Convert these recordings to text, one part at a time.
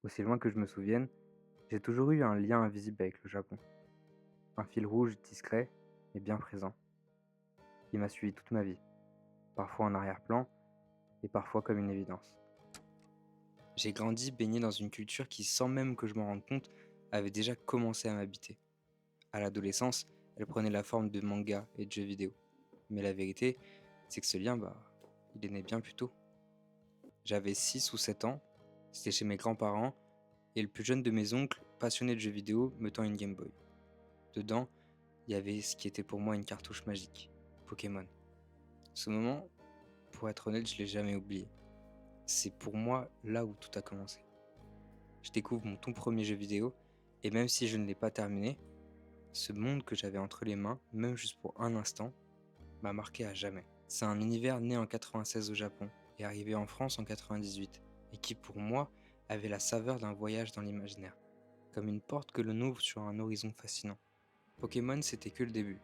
Aussi loin que je me souvienne, j'ai toujours eu un lien invisible avec le Japon. Un fil rouge discret mais bien présent, qui m'a suivi toute ma vie, parfois en arrière-plan et parfois comme une évidence. J'ai grandi baigné dans une culture qui, sans même que je m'en rende compte, avait déjà commencé à m'habiter. À l'adolescence, elle prenait la forme de mangas et de jeux vidéo. Mais la vérité, c'est que ce lien, il est né bien plus tôt. J'avais 6 ou 7 ans, c'était chez mes grands-parents, et le plus jeune de mes oncles, passionné de jeux vidéo, me tend une Game Boy. Dedans, il y avait ce qui était pour moi une cartouche magique, Pokémon. Ce moment, pour être honnête, je l'ai jamais oublié. C'est pour moi là où tout a commencé. Je découvre mon tout premier jeu vidéo, et même si je ne l'ai pas terminé, ce monde que j'avais entre les mains, même juste pour un instant, m'a marqué à jamais. C'est un univers né en 96 au Japon et arrivé en France en 98, et qui pour moi avait la saveur d'un voyage dans l'imaginaire, comme une porte que l'on ouvre sur un horizon fascinant. Pokémon, c'était que le début,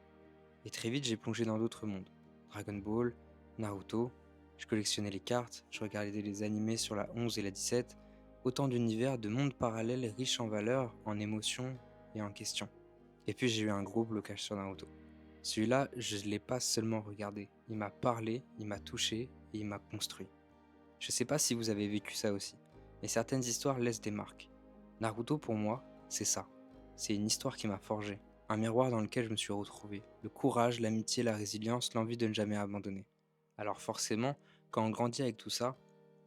et très vite j'ai plongé dans d'autres mondes. Dragon Ball, Naruto, je collectionnais les cartes, je regardais les animés sur la 11 et la 17, autant d'univers, de mondes parallèles riches en valeurs, en émotions et en questions. Et puis j'ai eu un gros blocage sur Naruto. Celui-là, je ne l'ai pas seulement regardé, il m'a parlé, il m'a touché et il m'a construit. Je sais pas si vous avez vécu ça aussi, mais certaines histoires laissent des marques. Naruto pour moi, c'est ça. C'est une histoire qui m'a forgé, un miroir dans lequel je me suis retrouvé. Le courage, l'amitié, la résilience, l'envie de ne jamais abandonner. Alors forcément, quand on grandit avec tout ça,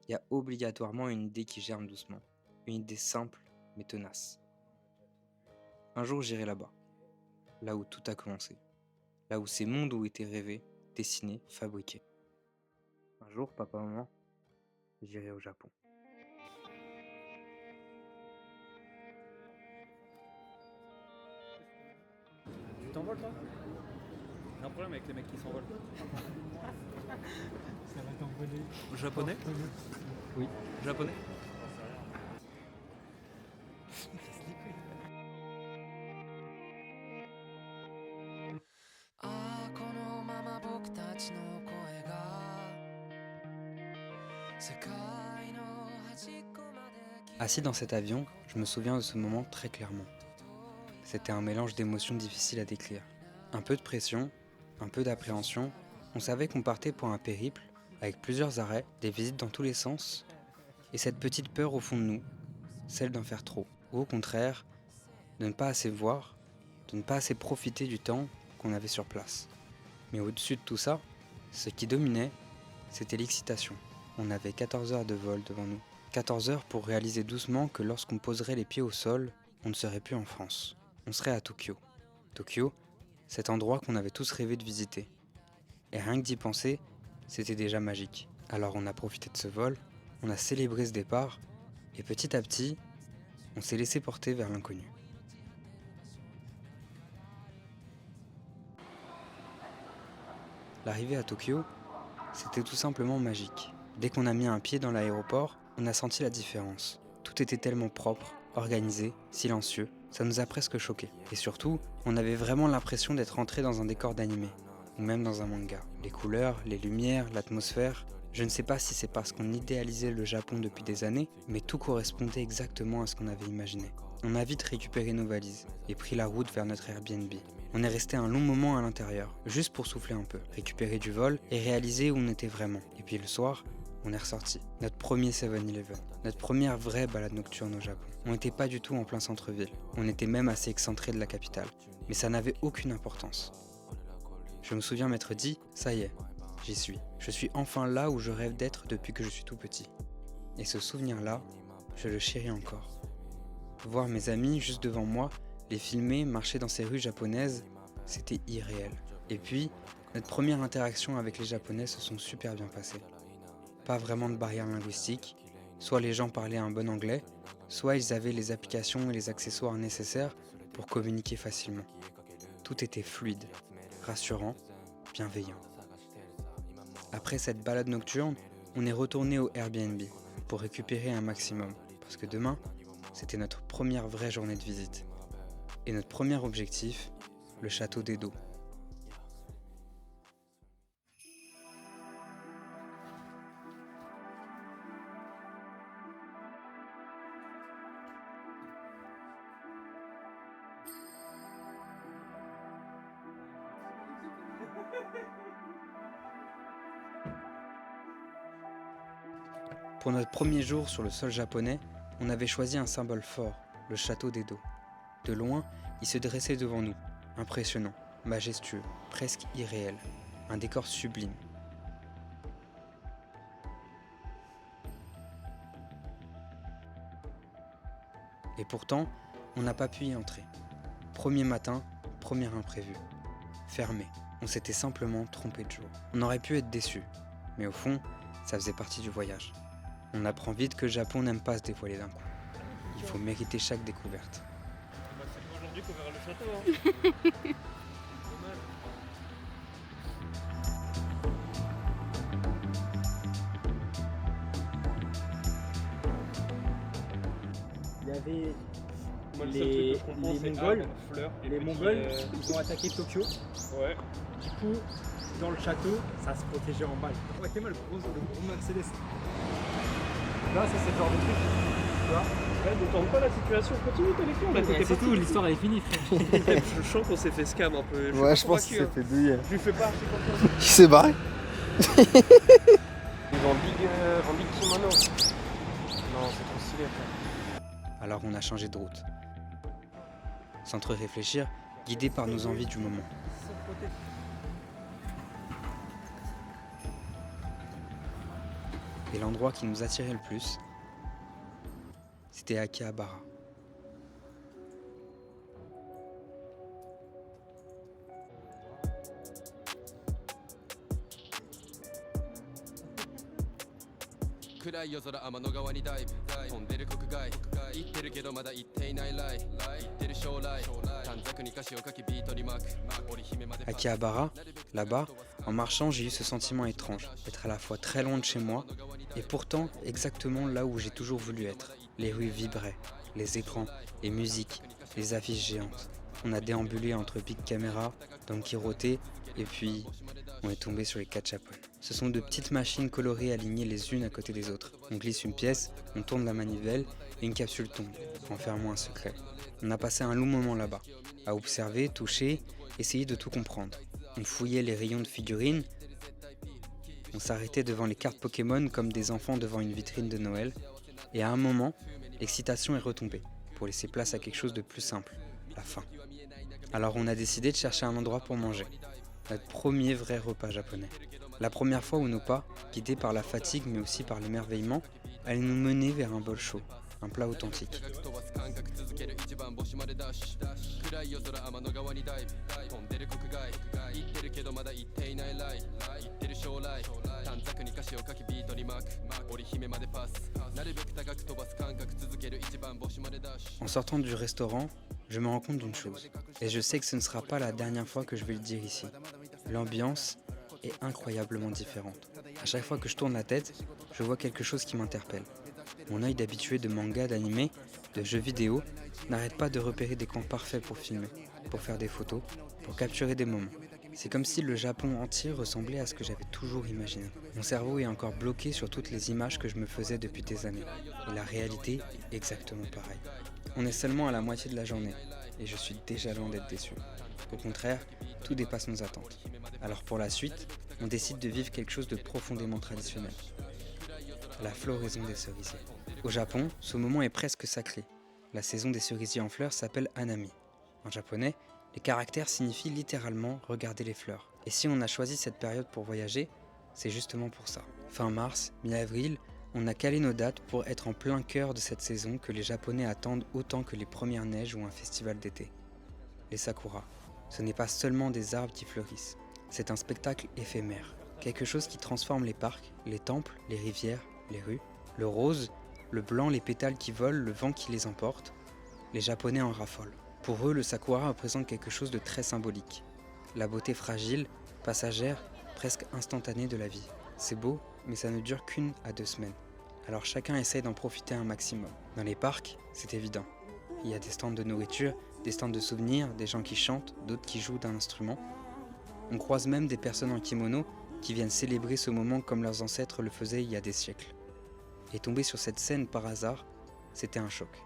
il y a obligatoirement une idée qui germe doucement. Une idée simple mais tenace. Un jour j'irai là-bas, là où tout a commencé. Là où ces mondes ont été rêvés, dessinés, fabriqués. Un jour, papa, maman, j'irai au Japon. Tu t'envoles toi? J'ai un problème avec les mecs qui s'envolent. Ça va t'envoler. Japonais? Oui. Japonais? ああこのまま僕たちの声が世界の端っこまで Assis dans cet avion, je me souviens de ce moment très clairement. C'était un mélange d'émotions difficiles à décrire. Un peu de pression, un peu d'appréhension. On savait qu'on partait pour un périple, avec plusieurs arrêts, des visites dans tous les sens, et cette petite peur au fond de nous, celle d'en faire trop, ou au contraire, de ne pas assez voir, de ne pas assez profiter du temps qu'on avait sur place. Mais au-dessus de tout ça, ce qui dominait, c'était l'excitation. On avait 14 heures de vol devant nous. 14 heures pour réaliser doucement que lorsqu'on poserait les pieds au sol, on ne serait plus en France. On serait à Tokyo. Tokyo, cet endroit qu'on avait tous rêvé de visiter. Et rien que d'y penser, c'était déjà magique. Alors on a profité de ce vol, on a célébré ce départ, et petit à petit, on s'est laissé porter vers l'inconnu. L'arrivée à Tokyo, c'était tout simplement magique. Dès qu'on a mis un pied dans l'aéroport, on a senti la différence. Tout était tellement propre, organisé, silencieux, ça nous a presque choqués. Et surtout, on avait vraiment l'impression d'être entré dans un décor d'animé, ou même dans un manga. Les couleurs, les lumières, l'atmosphère, je ne sais pas si c'est parce qu'on idéalisait le Japon depuis des années, mais tout correspondait exactement à ce qu'on avait imaginé. On a vite récupéré nos valises et pris la route vers notre Airbnb. On est resté un long moment à l'intérieur, juste pour souffler un peu, récupérer du vol et réaliser où on était vraiment. Et puis le soir, on est ressorti. Notre premier 7-Eleven, notre première vraie balade nocturne au Japon. On n'était pas du tout en plein centre-ville, on était même assez excentré de la capitale. Mais ça n'avait aucune importance. Je me souviens m'être dit, ça y est, j'y suis. Je suis enfin là où je rêve d'être depuis que je suis tout petit. Et ce souvenir-là, je le chéris encore. Voir mes amis juste devant moi, les filmer, marcher dans ces rues japonaises, c'était irréel. Et puis, notre première interaction avec les Japonais se sont super bien passées. Pas vraiment de barrière linguistique, soit les gens parlaient un bon anglais, soit ils avaient les applications et les accessoires nécessaires pour communiquer facilement. Tout était fluide, rassurant, bienveillant. Après cette balade nocturne, on est retourné au Airbnb pour récupérer un maximum, parce que demain, c'était notre première vraie journée de visite. Et notre premier objectif, le château d'Edo. Pour notre premier jour sur le sol japonais, on avait choisi un symbole fort, le château d'Edo. De loin, il se dressait devant nous, impressionnant, majestueux, presque irréel, un décor sublime. Et pourtant, on n'a pas pu y entrer. Premier matin, premier imprévu. Fermé. On s'était simplement trompé de jour. On aurait pu être déçus, mais au fond, ça faisait partie du voyage. On apprend vite que le Japon n'aime pas se dévoiler d'un coup. Il faut mériter chaque découverte. C'est aujourd'hui qu'on verra le château. Hein. Il y avait Moi, le Les- seul truc que je comprends, les c'est Mongols, arbres, fleurs et les petits, Mongols, ils ont attaqué Tokyo. Ouais. Du coup, dans le château, ça se protégeait en balle. Ouais, t'es mal, le gros Mercedes. Là, ça, c'est le genre de truc. Tu vois Ouais, ne tourne pas la situation, continue ta lecture là, t'étais c'est parti. tout, l'histoire elle est finie, frère. Je sens qu'on s'est fait scam un peu. Ouais, suis je pas pense qu'il convaincu, s'est fait douiller. hein. Je lui fais pas archi confiance. Il s'est barré. Il est en big kimono. Non, c'est trop stylé, frère. Alors on a changé de route. Sans trop réfléchir, guidés par nos envies du moment. Et l'endroit qui nous attirait le plus, c'était Akihabara. Akihabara, là-bas, en marchant, j'ai eu ce sentiment étrange, d'être à la fois très loin de chez moi et pourtant exactement là où j'ai toujours voulu être. Les rues vibraient, les écrans, les musiques, les affiches géantes. On a déambulé entre big caméras, Don Quirote et puis on est tombé sur les Gachapon. Ce sont de petites machines colorées alignées les unes à côté des autres. On glisse une pièce, on tourne la manivelle et une capsule tombe, enfermant un secret. On a passé un long moment là-bas, à observer, toucher, essayer de tout comprendre. On fouillait les rayons de figurines, on s'arrêtait devant les cartes Pokémon comme des enfants devant une vitrine de Noël, et à un moment, l'excitation est retombée, pour laisser place à quelque chose de plus simple, la faim. Alors on a décidé de chercher un endroit pour manger, notre premier vrai repas japonais. La première fois où nos pas, guidés par la fatigue mais aussi par l'émerveillement, allaient nous mener vers un bol chaud, un plat authentique. En sortant du restaurant, je me rends compte d'une chose, et je sais que ce ne sera pas la dernière fois que je vais le dire ici. L'ambiance est incroyablement différente. À chaque fois que je tourne la tête, je vois quelque chose qui m'interpelle. Mon œil d'habitué de manga, d'anime, de jeux vidéo n'arrête pas de repérer des coins parfaits pour filmer, pour faire des photos, pour capturer des moments. C'est comme si le Japon entier ressemblait à ce que j'avais toujours imaginé. Mon cerveau est encore bloqué sur toutes les images que je me faisais depuis des années. Et la réalité est exactement pareille. On est seulement à la moitié de la journée, et je suis déjà loin d'être déçu. Au contraire, tout dépasse nos attentes. Alors pour la suite, on décide de vivre quelque chose de profondément traditionnel. La floraison des cerisiers. Au Japon, ce moment est presque sacré. La saison des cerisiers en fleurs s'appelle Hanami. En japonais, les caractères signifient littéralement « regarder les fleurs ». Et si on a choisi cette période pour voyager, c'est justement pour ça. Fin mars, mi-avril, on a calé nos dates pour être en plein cœur de cette saison que les Japonais attendent autant que les premières neiges ou un festival d'été. Les sakuras. Ce n'est pas seulement des arbres qui fleurissent. C'est un spectacle éphémère. Quelque chose qui transforme les parcs, les temples, les rivières, les rues. Le rose, le blanc, les pétales qui volent, le vent qui les emporte. Les Japonais en raffolent. Pour eux, le sakura représente quelque chose de très symbolique. La beauté fragile, passagère, presque instantanée de la vie. C'est beau, mais ça ne dure qu'1 à 2 semaines. Alors chacun essaye d'en profiter un maximum. Dans les parcs, c'est évident. Il y a des stands de nourriture, des stands de souvenirs, des gens qui chantent, d'autres qui jouent d'un instrument. On croise même des personnes en kimono qui viennent célébrer ce moment comme leurs ancêtres le faisaient il y a des siècles. Et tomber sur cette scène par hasard, c'était un choc.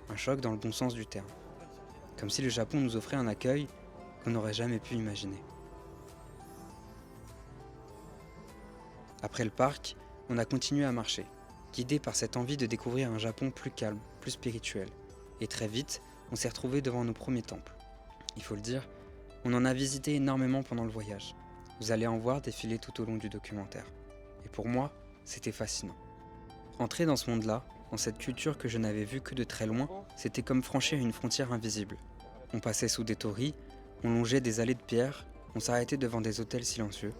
Un choc dans le bon sens du terme. Comme si le Japon nous offrait un accueil qu'on n'aurait jamais pu imaginer. Après le parc, on a continué à marcher, guidé par cette envie de découvrir un Japon plus calme, plus spirituel. Et très vite, on s'est retrouvés devant nos premiers temples. Il faut le dire, on en a visité énormément pendant le voyage. Vous allez en voir défiler tout au long du documentaire. Et pour moi, c'était fascinant. Entrer dans ce monde-là, dans cette culture que je n'avais vue que de très loin, c'était comme franchir une frontière invisible. On passait sous des torii, on longeait des allées de pierre, on s'arrêtait devant des hôtels silencieux.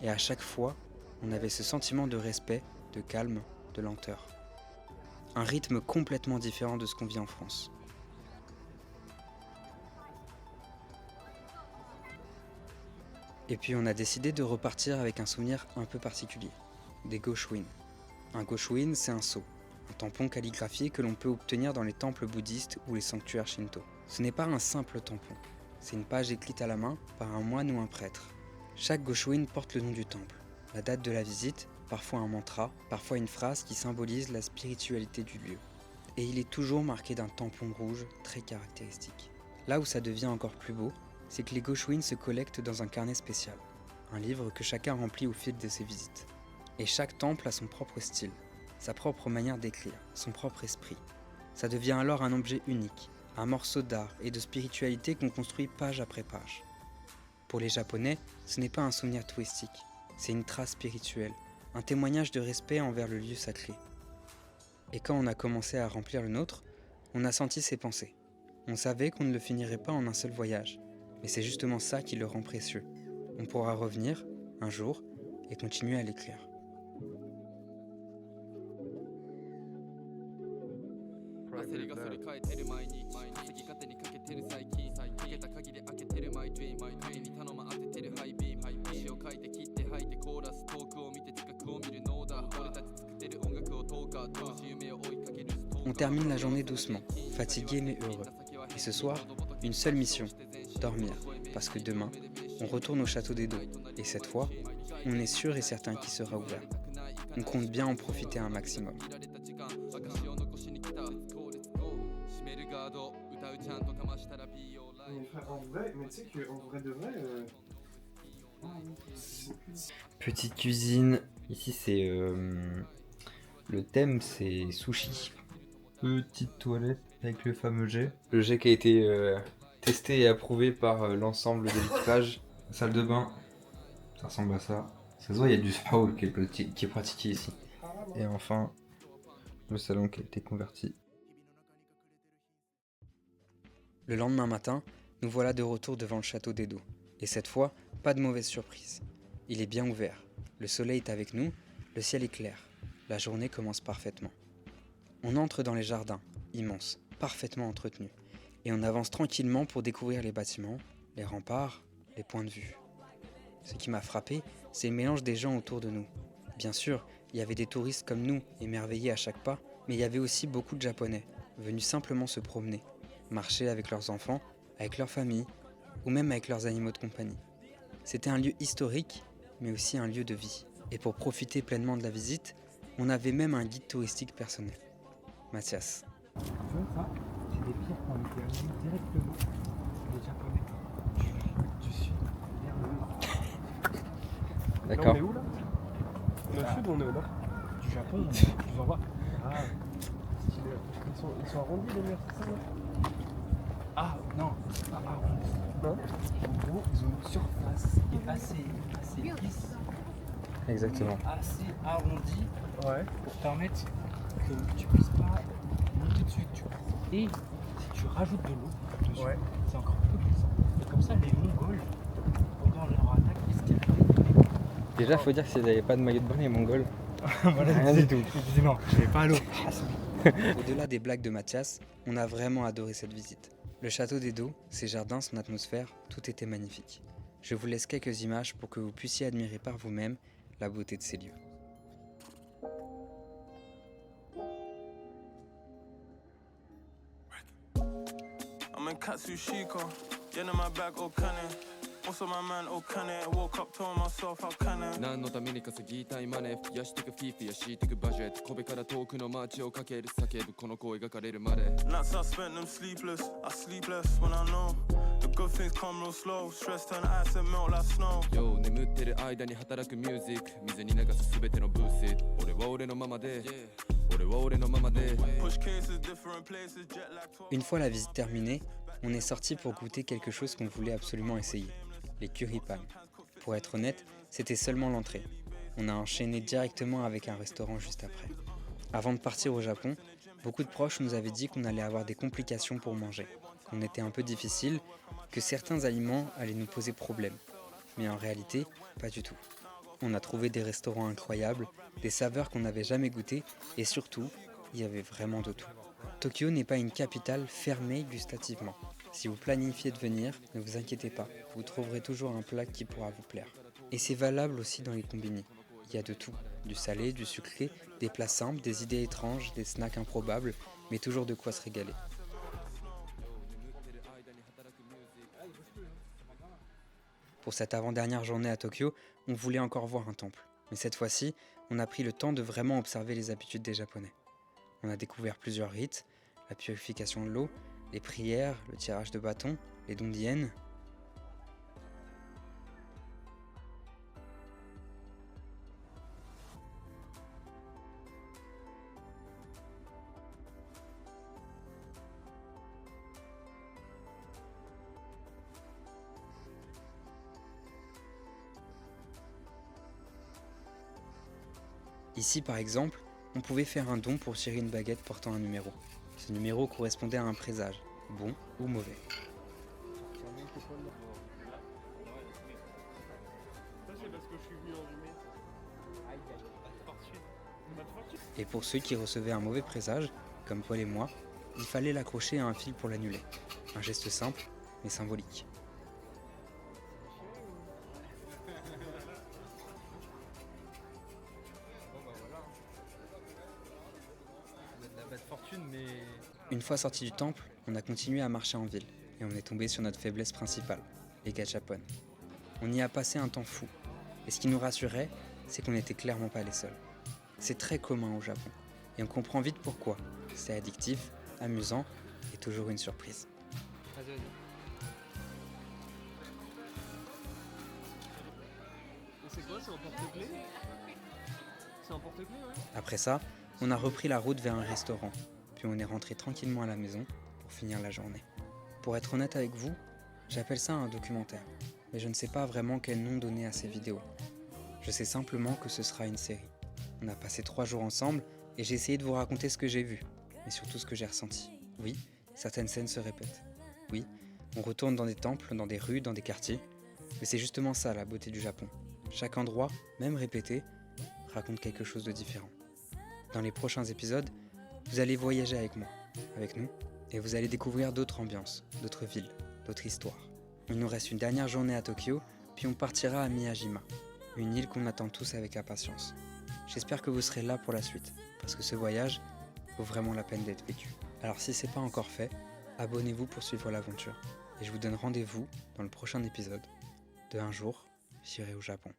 Et à chaque fois, on avait ce sentiment de respect, de calme, de lenteur. Un rythme complètement différent de ce qu'on vit en France. Et puis on a décidé de repartir avec un souvenir un peu particulier, des goshuin. Un goshuin, c'est un sceau, un tampon calligraphié que l'on peut obtenir dans les temples bouddhistes ou les sanctuaires shinto. Ce n'est pas un simple tampon, c'est une page écrite à la main par un moine ou un prêtre. Chaque goshuin porte le nom du temple, la date de la visite, parfois un mantra, parfois une phrase qui symbolise la spiritualité du lieu. Et il est toujours marqué d'un tampon rouge très caractéristique. Là où ça devient encore plus beau, c'est que les goshuin se collectent dans un carnet spécial, un livre que chacun remplit au fil de ses visites. Et chaque temple a son propre style, sa propre manière d'écrire, son propre esprit. Ça devient alors un objet unique, un morceau d'art et de spiritualité qu'on construit page après page. Pour les Japonais, ce n'est pas un souvenir touristique, c'est une trace spirituelle, un témoignage de respect envers le lieu sacré. Et quand on a commencé à remplir le nôtre, on a senti ses pensées. On savait qu'on ne le finirait pas en un seul voyage, mais c'est justement ça qui le rend précieux. On pourra revenir, un jour, et continuer à l'écrire. On termine la journée doucement, fatigué mais heureux. Et ce soir, une seule mission, dormir. Parce que demain, on retourne au château d'Edo. Et cette fois, on est sûr et certain qu'il sera ouvert. On compte bien en profiter un maximum. Mais tu sais qu'en vrai de vrai... Petite cuisine. Ici, c'est... le thème, c'est sushi. Petite toilette avec le fameux jet. Le jet qui a été testé et approuvé par l'ensemble de l'équipage. Salle de bain, ça ressemble à ça. Ça se voit, il y a du sprawl qui est pratiqué ici. Et enfin, le salon qui a été converti. Le lendemain matin, nous voilà de retour devant le château d'Edo. Et cette fois, pas de mauvaise surprise. Il est bien ouvert, le soleil est avec nous, le ciel est clair. La journée commence parfaitement. On entre dans les jardins, immenses, parfaitement entretenus. Et on avance tranquillement pour découvrir les bâtiments, les remparts, les points de vue. Ce qui m'a frappé, c'est le mélange des gens autour de nous. Bien sûr, il y avait des touristes comme nous, émerveillés à chaque pas, mais il y avait aussi beaucoup de Japonais, venus simplement se promener, marcher avec leurs enfants, avec leur famille, ou même avec leurs animaux de compagnie. C'était un lieu historique, mais aussi un lieu de vie. Et pour profiter pleinement de la visite, on avait même un guide touristique personnel. Mathias. Tu vois ça, c'est des pierres qui ont été amenées directement des Japonais du sud vers le nord. D'accord. Là, on est où là? On est au sud ou on est au nord? Du Japon, je vous envoie. Ah, stylé. Ils sont arrondis les murs, c'est ça là? Ah non, c'est pas arrondi. Non? En gros, ils ont une surface qui est assez lisse, Exactement. assez arrondie Ouais. pour permettre que tu puisses pas monter dessus. Tu vois. Et si tu rajoutes de l'eau dessus, Ouais. c'est encore plus glissant. Et comme ça, les Mongols, pendant leur attaque, ils se tiraient. Déjà, faut dire que s'ils n'avaient pas de maillot de bain, les Mongols. Voilà, Rien du tout. Je disais non, je vais pas à l'eau. Au-delà des blagues de Mathias, on a vraiment adoré cette visite. Le château d'Edo, ses jardins, son atmosphère, tout était magnifique. Je vous laisse quelques images pour que vous puissiez admirer par vous-même la beauté de ces lieux. I'm in Katsushika, yeah, in my bag, oh cunning. Also my man, oh cunning. Woke up, told myself, how can I? 何のために稼ぎたいマネー増やしてくフィーフィや敷いてくバジェット神戸から遠くの街をかける叫ぶこの声がかれるまで Nights I spent them sleepless, I sleep less when I know the Good things come real slow. Stress turn ice and melt like snow. Yo 眠ってる間に働くミュージック水に流す全てのブーシッ俺は俺のままで俺は俺のままで Push cases, different places, jet lag talk. Une fois la visite terminée, on est sorti pour goûter quelque chose qu'on voulait absolument essayer, les curry pan. Pour être honnête, c'était seulement l'entrée. On a enchaîné directement avec un restaurant juste après. Avant de partir au Japon, beaucoup de proches nous avaient dit qu'on allait avoir des complications pour manger, qu'on était un peu difficile, que certains aliments allaient nous poser problème. Mais en réalité, pas du tout. On a trouvé des restaurants incroyables, des saveurs qu'on n'avait jamais goûtées, et surtout, il y avait vraiment de tout. Tokyo n'est pas une capitale fermée gustativement. Si vous planifiez de venir, ne vous inquiétez pas, vous trouverez toujours un plat qui pourra vous plaire. Et c'est valable aussi dans les combini. Il y a de tout, du salé, du sucré, des plats simples, des idées étranges, des snacks improbables, mais toujours de quoi se régaler. Pour cette avant-dernière journée à Tokyo, on voulait encore voir un temple. Mais cette fois-ci, on a pris le temps de vraiment observer les habitudes des Japonais. On a découvert plusieurs rites, la purification de l'eau, les prières, le tirage de bâtons, les dondien. Ici, par exemple, on pouvait faire un don pour tirer une baguette portant un numéro. Ce numéro correspondait à un présage, bon ou mauvais. Et pour ceux qui recevaient un mauvais présage, comme Paul et moi, il fallait l'accrocher à un fil pour l'annuler. Un geste simple, mais symbolique. Une fois sorti du temple, on a continué à marcher en ville et on est tombé sur notre faiblesse principale, les gachapon. On y a passé un temps fou et ce qui nous rassurait, c'est qu'on n'était clairement pas les seuls. C'est très commun au Japon et on comprend vite pourquoi. C'est addictif, amusant et toujours une surprise. C'est quoi, c'est un porte-clés? C'est un porte-clés, ouais. Après ça, on a repris la route vers un restaurant, puis on est rentré tranquillement à la maison pour finir la journée. Pour être honnête avec vous, j'appelle ça un documentaire, mais je ne sais pas vraiment quel nom donner à ces vidéos. Je sais simplement que ce sera une série. On a passé 3 jours ensemble et j'ai essayé de vous raconter ce que j'ai vu, mais surtout ce que j'ai ressenti. Oui, certaines scènes se répètent. Oui, on retourne dans des temples, dans des rues, dans des quartiers, mais c'est justement ça la beauté du Japon. Chaque endroit, même répété, raconte quelque chose de différent. Dans les prochains épisodes, vous allez voyager avec moi, avec nous, et vous allez découvrir d'autres ambiances, d'autres villes, d'autres histoires. Il nous reste une dernière journée à Tokyo, puis on partira à Miyajima, une île qu'on attend tous avec impatience. J'espère que vous serez là pour la suite, parce que ce voyage vaut vraiment la peine d'être vécu. Alors si c'est pas encore fait, abonnez-vous pour suivre l'aventure, et je vous donne rendez-vous dans le prochain épisode de Un jour, j'irai au Japon.